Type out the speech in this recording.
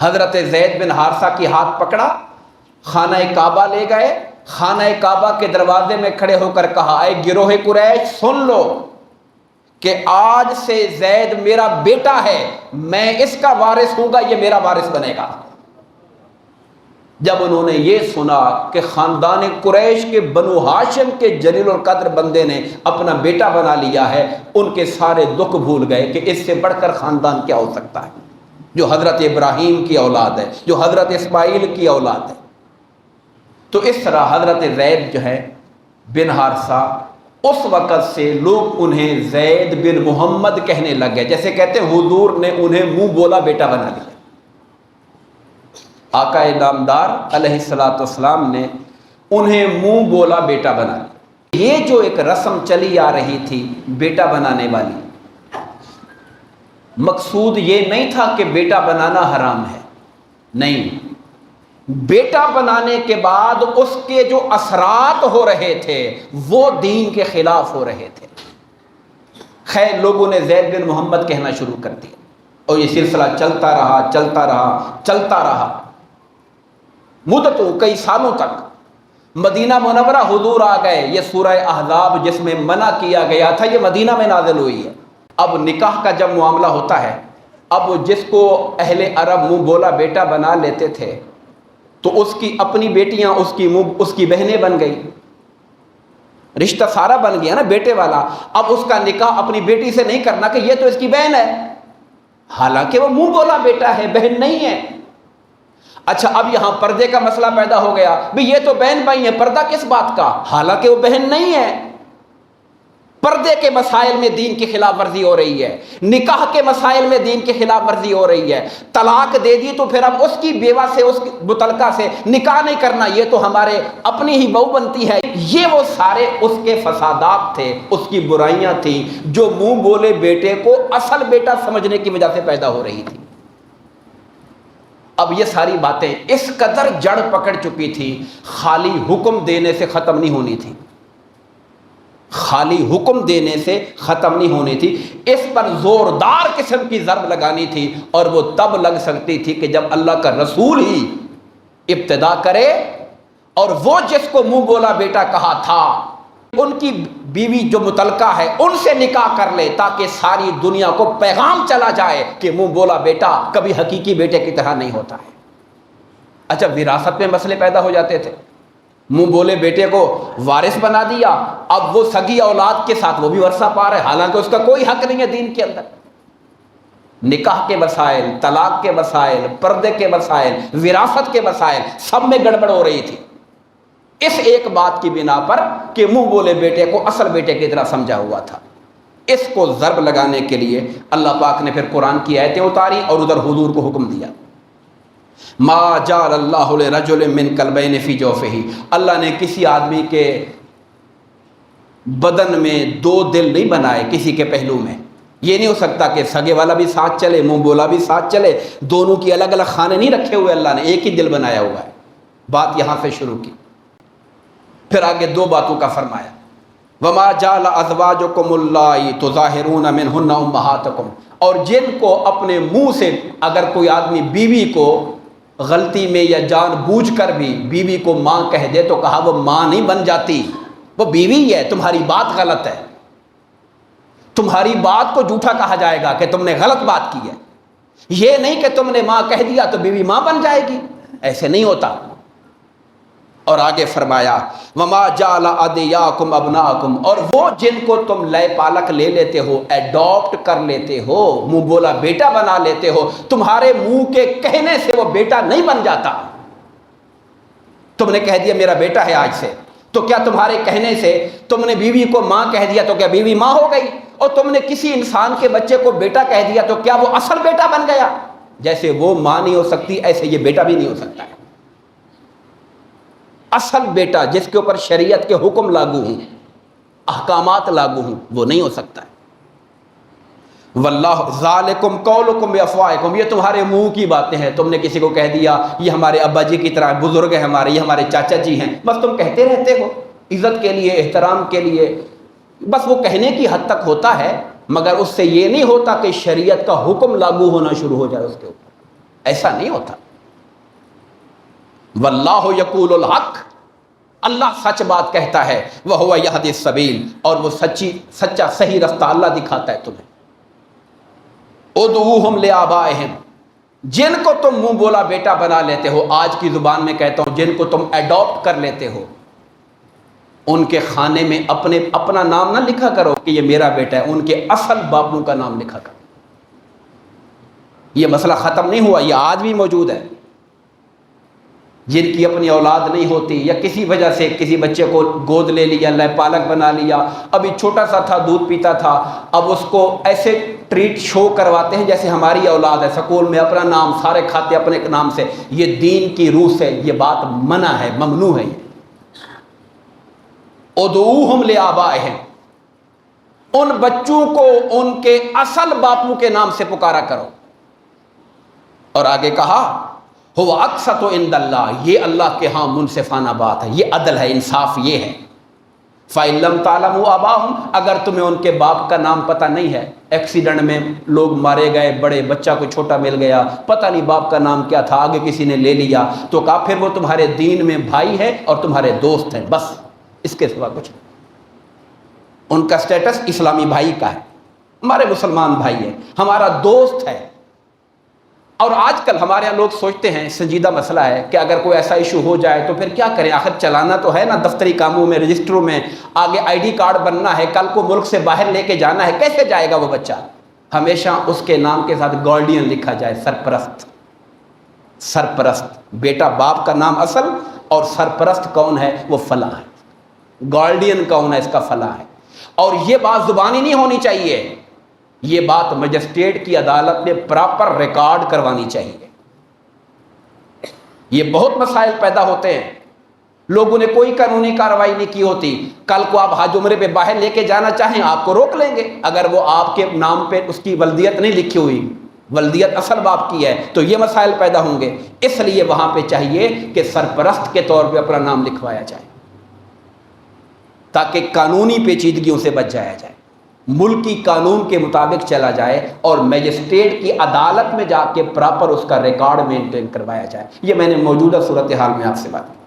حضرت زید بن حارثہ کی ہاتھ پکڑا، خانہ کعبہ لے گئے، خانہ کعبہ کے دروازے میں کھڑے ہو کر کہا، اے گروہ قریش سن لو کہ آج سے زید میرا بیٹا ہے، میں اس کا وارث ہوں گا، یہ میرا وارث بنے گا۔ جب انہوں نے یہ سنا کہ خاندان قریش کے بنو ہاشم کے جلیل القدر بندے نے اپنا بیٹا بنا لیا ہے، ان کے سارے دکھ بھول گئے کہ اس سے بڑھ کر خاندان کیا ہو سکتا ہے، جو حضرت ابراہیم کی اولاد ہے، جو حضرت اسماعیل کی اولاد ہے۔ تو اس طرح حضرت زید جو ہے بن حارثہ، اس وقت سے لوگ انہیں زید بن محمد کہنے لگ گئے، جیسے کہتے ہیں حضور نے انہیں منہ بولا بیٹا بنا لیا۔ آقا نامدار علیہ الصلوۃ والسلام نے انہیں منہ بولا بیٹا بنا لیا۔ یہ جو ایک رسم چلی آ رہی تھی بیٹا بنانے والی، مقصود یہ نہیں تھا کہ بیٹا بنانا حرام ہے، نہیں، بیٹا بنانے کے بعد اس کے جو اثرات ہو رہے تھے وہ دین کے خلاف ہو رہے تھے۔ خیر لوگوں نے زید بن محمد کہنا شروع کر دیا اور یہ سلسلہ چلتا رہا چلتا رہا چلتا رہا مدتوں، کئی سالوں تک۔ مدینہ منورہ حضور آ گئے، یہ سورہ احزاب جس میں منع کیا گیا تھا یہ مدینہ میں نازل ہوئی ہے۔ اب نکاح کا جب معاملہ ہوتا ہے، اب جس کو اہل عرب منہ بولا بیٹا بنا لیتے تھے تو اس کی اپنی بیٹیاں اس کی بہنیں بن گئی، رشتہ سارا بن گیا نا بیٹے والا۔ اب اس کا نکاح اپنی بیٹی سے نہیں کرنا کہ یہ تو اس کی بہن ہے، حالانکہ وہ منہ بولا بیٹا ہے، بہن نہیں ہے۔ اچھا اب یہاں پردے کا مسئلہ پیدا ہو گیا، بھی یہ تو بہن بھائی ہیں، پردہ کس بات کا، حالانکہ وہ بہن نہیں ہے۔ پردے کے مسائل میں دین کی خلاف ورزی ہو رہی ہے، نکاح کے مسائل میں دین کی خلاف ورزی ہو رہی ہے۔ طلاق دے دی تو پھر اب اس کی بیوہ سے، اس متعلقہ سے نکاح نہیں کرنا، یہ تو ہمارے اپنی ہی بہو بنتی ہے۔ یہ وہ سارے اس کے فسادات تھے، اس کی برائیاں تھیں جو منہ بولے بیٹے کو اصل بیٹا سمجھنے کی وجہ سے پیدا ہو رہی تھی۔ اب یہ ساری باتیں اس قدر جڑ پکڑ چکی تھی، خالی حکم دینے سے ختم نہیں ہونی تھی، خالی حکم دینے سے ختم نہیں ہونی تھی، اس پر زوردار قسم کی ضرب لگانی تھی، اور وہ تب لگ سکتی تھی کہ جب اللہ کا رسول ہی ابتدا کرے اور وہ جس کو منہ بولا بیٹا کہا تھا ان کی بیوی جو متعلقہ ہے ان سے نکاح کر لے، تاکہ ساری دنیا کو پیغام چلا جائے کہ منہ بولا بیٹا کبھی حقیقی بیٹے کی طرح نہیں ہوتا ہے۔ اچھا وراثت میں مسئلے پیدا ہو جاتے تھے، منہ بولے بیٹے کو وارث بنا دیا، اب وہ سگی اولاد کے ساتھ وہ بھی ورثہ پا رہے، حالانکہ اس کا کوئی حق نہیں ہے دین کے اندر۔ نکاح کے مسائل، طلاق کے مسائل، پردے کے مسائل، وراثت کے مسائل، سب میں گڑبڑ ہو رہی تھی، اس ایک بات کی بنا پر کہ منہ بولے بیٹے کو اصل بیٹے کی طرح سمجھا ہوا تھا۔ اس کو ضرب لگانے کے لیے اللہ پاک نے پھر قرآن کی آیتیں اتاری اور ادھر حضور کو حکم دیا، ما جعل اللہ لرجل من قلبین فی جوفہ، اللہ نے کسی آدمی کے بدن میں دو دل نہیں بنائے کسی کے پہلو میں۔ یہ نہیں ہو سکتا کہ سگے والا بھی ساتھ چلے، منہ بولا بھی ساتھ چلے، دونوں کی الگ الگ خانے نہیں رکھے ہوئے، اللہ نے ایک ہی دل بنایا ہوا ہے۔ بات یہاں سے شروع کی، پھر آگے دو باتوں کا فرمایا، وما جعل ازواجکم اللہ تظاہرون منہن امہاتکم، اور جن کو اپنے منہ سے اگر کوئی آدمی بیوی کو غلطی میں یا جان بوجھ کر بھی بیوی کو ماں کہہ دے تو کہا وہ ماں نہیں بن جاتی، وہ بیوی ہے، تمہاری بات غلط ہے، تمہاری بات کو جھوٹا کہا جائے گا کہ تم نے غلط بات کی ہے، یہ نہیں کہ تم نے ماں کہہ دیا تو بیوی ماں بن جائے گی، ایسے نہیں ہوتا۔ اور آگے فرمایا وما جعل ادعیاکم ابناکم، اور وہ جن کو تم لے پالک لے لیتے ہو، ایڈاپٹ کر لیتے ہو، منہ بولا بیٹا بنا لیتے ہو، تمہارے منہ کے کہنے سے وہ بیٹا نہیں بن جاتا۔ تم نے کہہ دیا میرا بیٹا ہے آج سے، تو کیا تمہارے کہنے سے تم نے بیوی کو ماں کہہ دیا تو کیا بیوی ماں ہو گئی؟ اور تم نے کسی انسان کے بچے کو بیٹا کہہ دیا تو کیا وہ اصل بیٹا بن گیا؟ جیسے وہ ماں نہیں ہو سکتی ایسے یہ بیٹا بھی نہیں ہو سکتا ہے۔ اصل بیٹا جس کے اوپر شریعت کے حکم لاگو ہوں، احکامات لاگو ہوں، وہ نہیں ہو سکتا ہے۔ واللہ ذالکم قولکم بافواہکم، یہ تمہارے منہ کی باتیں ہیں، تم نے کسی کو کہہ دیا یہ ہمارے ابا جی کی طرح بزرگ ہیں ہمارے، یہ ہمارے چاچا جی ہیں، بس تم کہتے رہتے ہو عزت کے لیے، احترام کے لیے، بس وہ کہنے کی حد تک ہوتا ہے، مگر اس سے یہ نہیں ہوتا کہ شریعت کا حکم لاگو ہونا شروع ہو جائے اس کے اوپر۔ ایسا نہیں ہوتا. واللہ یقول الحق، اللہ سچ بات کہتا ہے. وہو یہدی السبیل، اور وہ سچا صحیح رستہ اللہ دکھاتا ہے تمہیں. ادعوہم لآبائہم، جن کو تم منہ بولا بیٹا بنا لیتے ہو، آج کی زبان میں کہتا ہوں جن کو تم ایڈاپٹ کر لیتے ہو، ان کے خانے میں اپنا نام نہ لکھا کرو کہ یہ میرا بیٹا ہے، ان کے اصل باپوں کا نام لکھا کرو. یہ مسئلہ ختم نہیں ہوا، یہ آج بھی موجود ہے. جن کی اپنی اولاد نہیں ہوتی یا کسی وجہ سے کسی بچے کو گود لے لیا، لے پالک بنا لیا، ابھی چھوٹا سا تھا، دودھ پیتا تھا، اب اس کو ایسے ٹریٹ شو کرواتے ہیں جیسے ہماری اولاد ہے، سکول میں اپنا نام سارے کھاتے اپنے نام سے. یہ دین کی روح سے یہ بات منع ہے، ممنوع ہے. ادعوہم لآبائہم، ان بچوں کو ان کے اصل باپوں کے نام سے پکارا کرو. اور آگے کہا ہو اقسط عند اللہ، یہ اللہ کے ہاں منصفانہ بات ہے، یہ عدل ہے، انصاف یہ ہے. فَإِن لَمْ تَعْلَمُوا آبَاءَهُمْ، اگر تمہیں ان کے باپ کا نام پتہ نہیں ہے، ایکسیڈنٹ میں لوگ مارے گئے، بڑے بچہ کو چھوٹا مل گیا، پتہ نہیں باپ کا نام کیا تھا، آگے کسی نے لے لیا، تو کہا پھر وہ تمہارے دین میں بھائی ہے اور تمہارے دوست ہیں، بس اس کے سوا کچھ نہیں. ان کا سٹیٹس اسلامی بھائی کا ہے، ہمارے مسلمان بھائی ہے، ہمارا دوست ہے. اور آج کل ہمارے یہاں لوگ سوچتے ہیں، سنجیدہ مسئلہ ہے کہ اگر کوئی ایسا ایشو ہو جائے تو پھر کیا کریں، آخر چلانا تو ہے نا، دفتری کاموں میں، رجسٹروں میں، آگے آئی ڈی کارڈ بننا ہے، کل کو ملک سے باہر لے کے جانا ہے، کیسے جائے گا وہ بچہ؟ ہمیشہ اس کے نام کے ساتھ گارڈین لکھا جائے، سرپرست. سرپرست، بیٹا باپ کا نام اصل، اور سرپرست کون ہے؟ وہ فلاں ہے. گارڈین کون ہے؟ اس کا فلاں ہے. اور یہ بات زبانی نہیں ہونی چاہیے، یہ بات مجسٹریٹ کی عدالت میں پراپر ریکارڈ کروانی چاہیے. یہ بہت مسائل پیدا ہوتے ہیں، لوگوں نے کوئی قانونی کارروائی نہیں کی ہوتی، کل کو آپ حج عمرے پہ باہر لے کے جانا چاہیں آپ کو روک لیں گے اگر وہ آپ کے نام پہ اس کی ولدیت نہیں لکھی ہوئی، ولدیت اصل باپ کی ہے، تو یہ مسائل پیدا ہوں گے. اس لیے وہاں پہ چاہیے کہ سرپرست کے طور پہ اپنا نام لکھوایا جائے تاکہ قانونی پیچیدگیوں سے بچ جایا جائے، ملکی قانون کے مطابق چلا جائے، اور میجسٹریٹ کی عدالت میں جا کے پراپر اس کا ریکارڈ مینٹین کروایا جائے. یہ میں نے موجودہ صورتحال میں آپ سے بات کی.